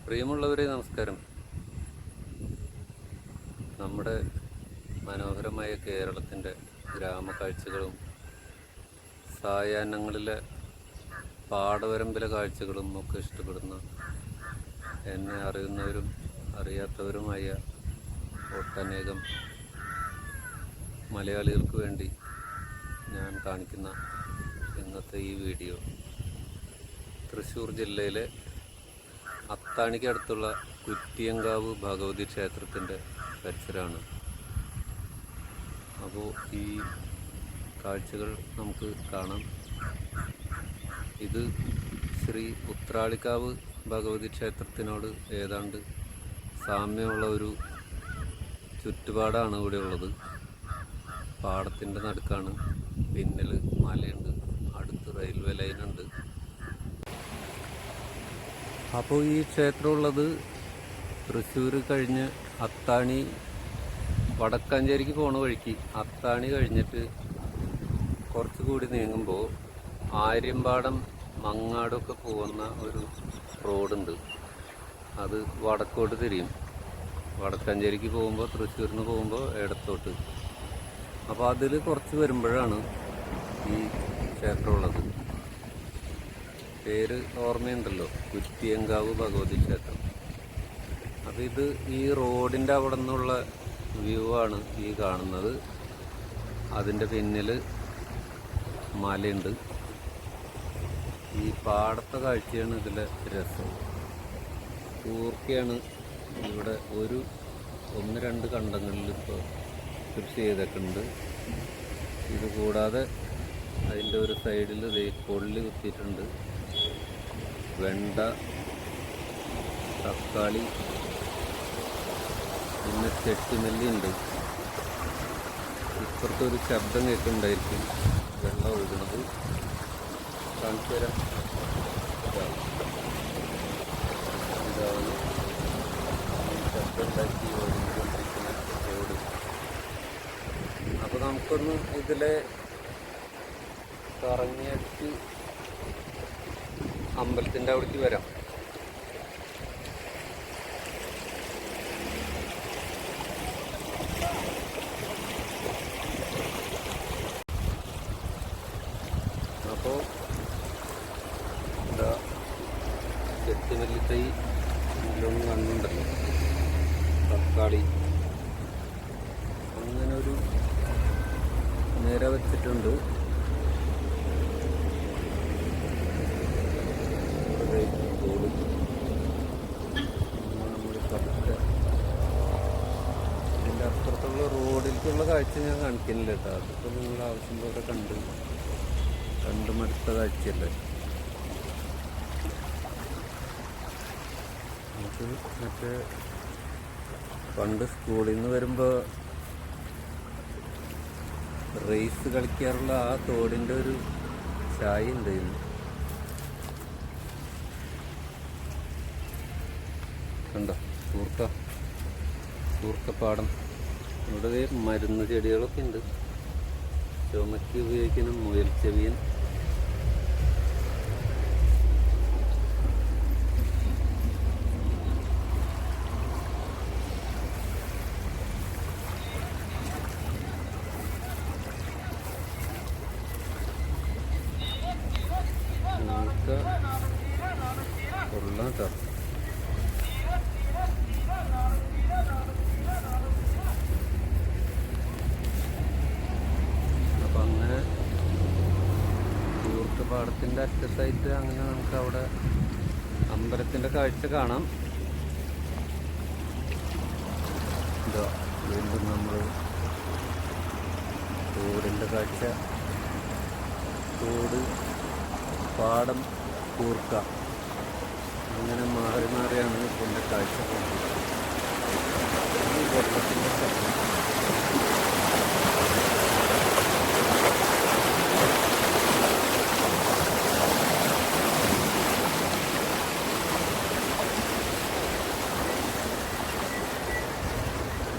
പ്രിയമുള്ളവരെ നമസ്കാരം. നമ്മുടെ മനോഹരമായ കേരളത്തിൻ്റെ ഗ്രാമകാഴ്ചകളും സായാഹ്നങ്ങളിലെ പാടവരമ്പിലെ കാഴ്ചകളും ഒക്കെ ഇഷ്ടപ്പെടുന്ന എന്നെ അറിയുന്നവരും അറിയാത്തവരുമായ ഒട്ടനേകം മലയാളികൾക്ക് വേണ്ടി ഞാൻ കാണിക്കുന്ന ഇന്നത്തെ ഈ വീഡിയോ തൃശ്ശൂർ ജില്ലയിലെ അത്താണിക്കടുത്തുള്ള കുറ്റിയങ്കാവ് ഭഗവതി ക്ഷേത്രത്തിൻ്റെ പരിസരമാണ്. അപ്പോൾ ഈ കാഴ്ചകൾ നമുക്ക് കാണാം. ഇത് ശ്രീ ഉത്രാളിക്കാവ് ഭഗവതി ക്ഷേത്രത്തിനോട് ഏതാണ്ട് സാമ്യമുള്ള ഒരു ചുറ്റുപാടാണ് ഇവിടെ ഉള്ളത്. പാടത്തിൻ്റെ നടുക്കാണ്, പിന്നിൽ മലയുണ്ട്, അടുത്ത് റെയിൽവേ ലൈനുണ്ട്. അപ്പോൾ ഈ ക്ഷേത്രമുള്ളത് തൃശ്ശൂർ കഴിഞ്ഞ് അത്താണി വടക്കാഞ്ചേരിക്ക് പോണ വഴിക്ക് അത്താണി കഴിഞ്ഞിട്ട് കുറച്ചുകൂടി നീങ്ങുമ്പോൾ ആര്യമ്പാടം മങ്ങാടൊക്കെ പോകുന്ന ഒരു റോഡുണ്ട്. അത് വടക്കോട്ട് തിരിയും. വടക്കാഞ്ചേരിക്ക് പോകുമ്പോൾ, തൃശ്ശൂരിൽ നിന്ന് പോകുമ്പോൾ ഇടത്തോട്ട്. അപ്പോൾ അതിൽ കുറച്ച് വരുമ്പോഴാണ് ഈ ക്ഷേത്രമുള്ളത്. പേര് ഓർമ്മയുണ്ടല്ലോ, കുറ്റിയങ്കാവ് ഭഗവതി ക്ഷേത്രം. അപ്പോൾ ഇത് ഈ റോഡിൻ്റെ അവിടെ നിന്നുള്ള വ്യൂ ആണ് ഈ കാണുന്നത്. അതിൻ്റെ പിന്നിൽ മലയുണ്ട്. ഈ പാടത്തെ കാഴ്ചയാണ് ഇതിലെ രസം. കൂർക്കയാണ് ഇവിടെ ഒന്ന് രണ്ട് കണ്ടങ്ങളിൽ ഇപ്പോൾ കൃഷി ചെയ്തിട്ടുണ്ട്. ഇത് കൂടാതെ അതിൻ്റെ ഒരു സൈഡിൽ കൊള്ളി കുത്തിയിട്ടുണ്ട്. വെണ്ട, തക്കാളി, പിന്നെ ചെട്ടിനെല്ലി ഉണ്ട്. ഇപ്പുറത്തൊരു ശബ്ദം കേൾക്കുന്നുണ്ടായിരിക്കും, വെള്ളം ഒഴുകണത്. കാണിച്ചു തരാം. ഇതാണ് ശബ്ദം ഉണ്ടാക്കി ഒഴുകിക്കൊണ്ടിരിക്കുന്ന റോഡ്. അപ്പോൾ നമുക്കൊന്ന് ഇതിലെ കറങ്ങിയടിച്ച് അമ്പലത്തിൻ്റെ അവിടേക്ക് വരാം. അപ്പോൾ എന്താ ചെത്തിനെല്ലിത്തൈ ഇതിലൊന്നും കണ്ടുണ്ടല്ലോ, തക്കാളി അങ്ങനെ ഒരു നിര വെച്ചിട്ടുണ്ട്. ഇതിൻ്റെ അപ്പുറത്തുള്ള റോഡിലേക്കുള്ള കാഴ്ച ഞാൻ കാണിക്കുന്നില്ല കേട്ടോ. അതിപ്പോൾ നിങ്ങൾ ആവശ്യം പോലെ കണ്ട് മടുത്ത കാഴ്ചയല്ലേ. നമുക്ക് മറ്റേ പണ്ട് സ്കൂളിൽ നിന്ന് വരുമ്പോൾ റേസ് കളിക്കാറുള്ള ആ തോടിൻ്റെ ഒരു ചായ ഉണ്ടായിരുന്നു. കണ്ടോ, കൂർക്കപ്പാടം. ഇവിടെ മരുന്ന് ചെടികളൊക്കെ ഉണ്ട്. ചുമയ്ക്ക് ഉപയോഗിക്കുന്ന മുയൽ ചെവിയൻ. കൊള്ളാം കേട്ടോ. അപ്പം അങ്ങനെ പാടത്തിൻ്റെ അറ്റത്തായിട്ട് അങ്ങനെ നമുക്ക് അവിടെ അമ്പലത്തിൻ്റെ കാഴ്ച കാണാം. ഇതാ വീണ്ടും നമ്മൾ തോടിൻ്റെ കാഴ്ച. തോട്, പാടം, കൂർക്ക അങ്ങനെ മാറി മാറിയാണ് ഇതിൻ്റെ കാഴ്ച പോകുന്നത്. വെള്ളത്തിൻ്റെ ശബ്ദം.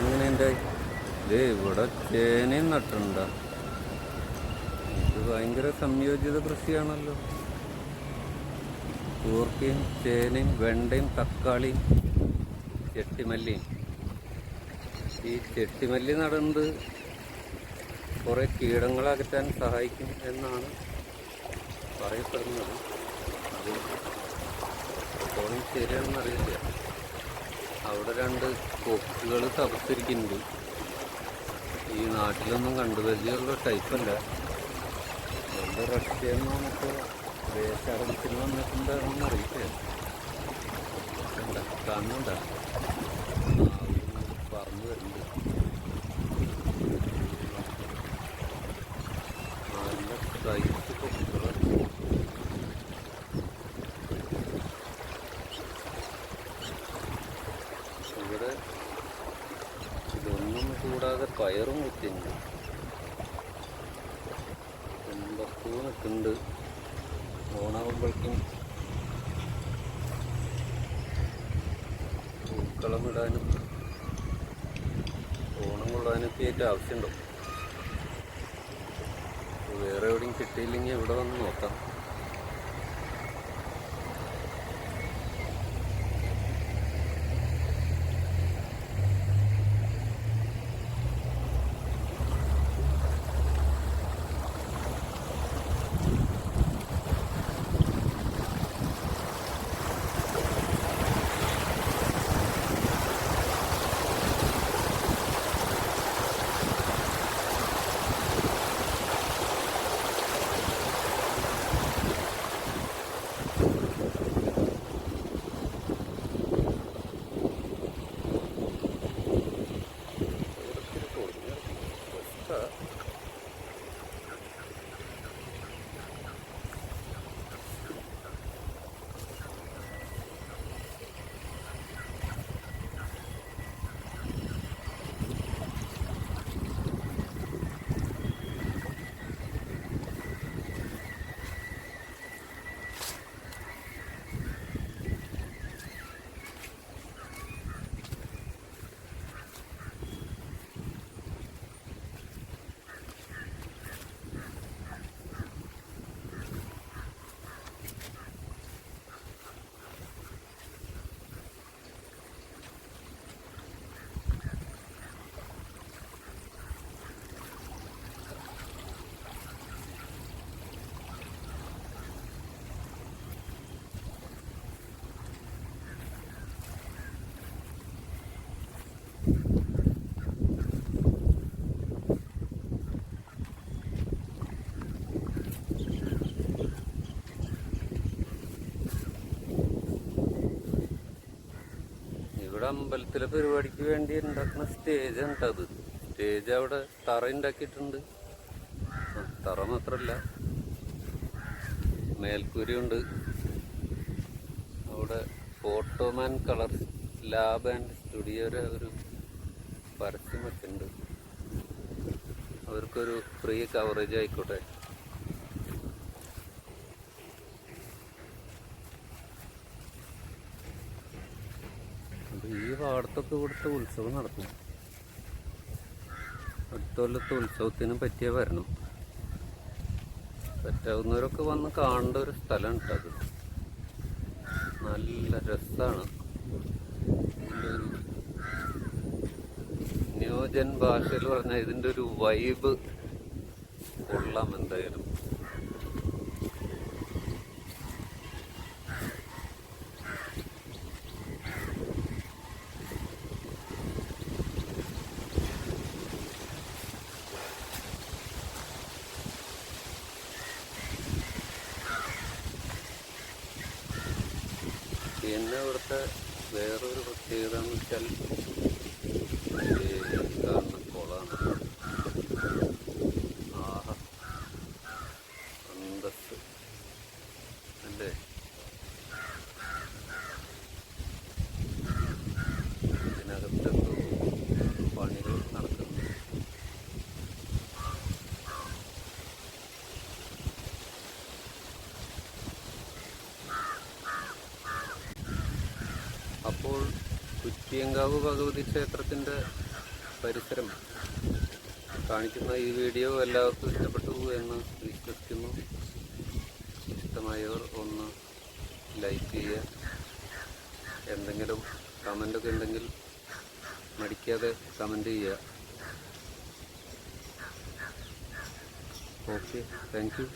എങ്ങനെയുണ്ടായി? ഇവിടെ ചേനയും നട്ടിട്ടുണ്ടോ? ഇത് ഭയങ്കര സംയോജിത കൃഷിയാണല്ലോ. കൂർക്കയും ചേനയും വെണ്ടയും തക്കാളിയും ചെട്ടിമല്ലിയും. ഈ ചെട്ടിമല്ലി നടുന്നത് കുറേ കീടങ്ങളകറ്റാൻ സഹായിക്കും എന്നാണ് പറയപ്പെടുന്നത്. അത് എത്രത്തോളം ശരിയാണെന്ന് അറിയില്ല. അവിടെ 2 കൊക്കുകൾ തപസ്സിരിക്കുന്നുണ്ട്. ഈ നാട്ടിലൊന്നും കണ്ടുപരിചയമുള്ള ടൈപ്പല്ല. അതുകൊണ്ട് റഷ്യയിൽ നിന്ന് നമുക്ക് ദേശാടനത്തിന് വന്നിട്ടുണ്ടാണെന്ന് അറിയില്ല. കാണുന്നുണ്ട പറഞ്ഞു വരുന്നുണ്ട്. നല്ല സൈസ് കൊക്കുകൾ. ഇവിടെ ഇതൊന്നും കൂടാതെ പയറും കുത്തിയുണ്ട്. ചെമ്പപ്പൂ നിൽക്കുന്നുണ്ട്. ഓണാകുമ്പോഴേക്കും പൂക്കളം ഇടാനും ഓണം കൊള്ളാനൊക്കെ ആയിട്ട് ആവശ്യമുണ്ടോ. വേറെ എവിടെയും കിട്ടിയില്ലെങ്കിൽ ഇവിടെ വന്ന് നോക്കാം. ഇവിടെ അമ്പലത്തിലെ പരിപാടിക്ക് വേണ്ടി ഉണ്ടാക്കുന്ന സ്റ്റേജ് ഉണ്ട്. അത് സ്റ്റേജ് അവിടെ തറ ഉണ്ടാക്കിയിട്ടുണ്ട്. തറ മാത്രമല്ല, മേൽക്കൂരയുണ്ട്. അവിടെ ഫോട്ടോമാൻ കളർസ് ലാബ് ആൻഡ് സ്റ്റുഡിയോയുടെ ഒരു പരസ്യം വെച്ചിട്ടുണ്ട്. അവർക്കൊരു ഫ്രീ കവറേജ് ആയിക്കോട്ടെ. ഈ പാടത്തൊക്കെ ഇവിടുത്തെ ഉത്സവം നടക്കും. അടുത്ത കൊല്ലത്തെ ഉത്സവത്തിന് പറ്റിയ വരണം. പറ്റാവുന്നവരൊക്കെ വന്ന് കാണേണ്ട ഒരു സ്ഥലമാണ് അത്. നല്ല രസമാണ്. ഇതിൻ്റെ ഒരു ന്യൂജൻ ഭാഷയിൽ പറഞ്ഞാൽ ഇതിൻ്റെ ഒരു വൈബ് കൊള്ളാം എന്തായാലും. പിന്നെ ഇവിടുത്തെ വേറൊരു പ്രത്യേകത എന്ന് വെച്ചാൽ കാണുന്ന കുളമാണ്. ആഹാ, അന്തസ് അല്ലേ. ഇതിനകത്തെന്തോ പണികൾ നടക്കുന്നു. അപ്പോൾ കുറ്റിയങ്കാവ് ഭഗവതി ക്ഷേത്രത്തിൻ്റെ പരിസരം കാണിക്കുന്ന ഈ വീഡിയോ എല്ലാവർക്കും ഇഷ്ടപ്പെട്ടു എന്ന് വിശ്വസിക്കുന്നു. ഇഷ്ടമായവർ ഒന്ന് ലൈക്ക് ചെയ്യുക. എന്തെങ്കിലും കമൻ്റൊക്കെ ഉണ്ടെങ്കിൽ മടിക്കാതെ കമൻ്റ് ചെയ്യുക. Okay, thank you.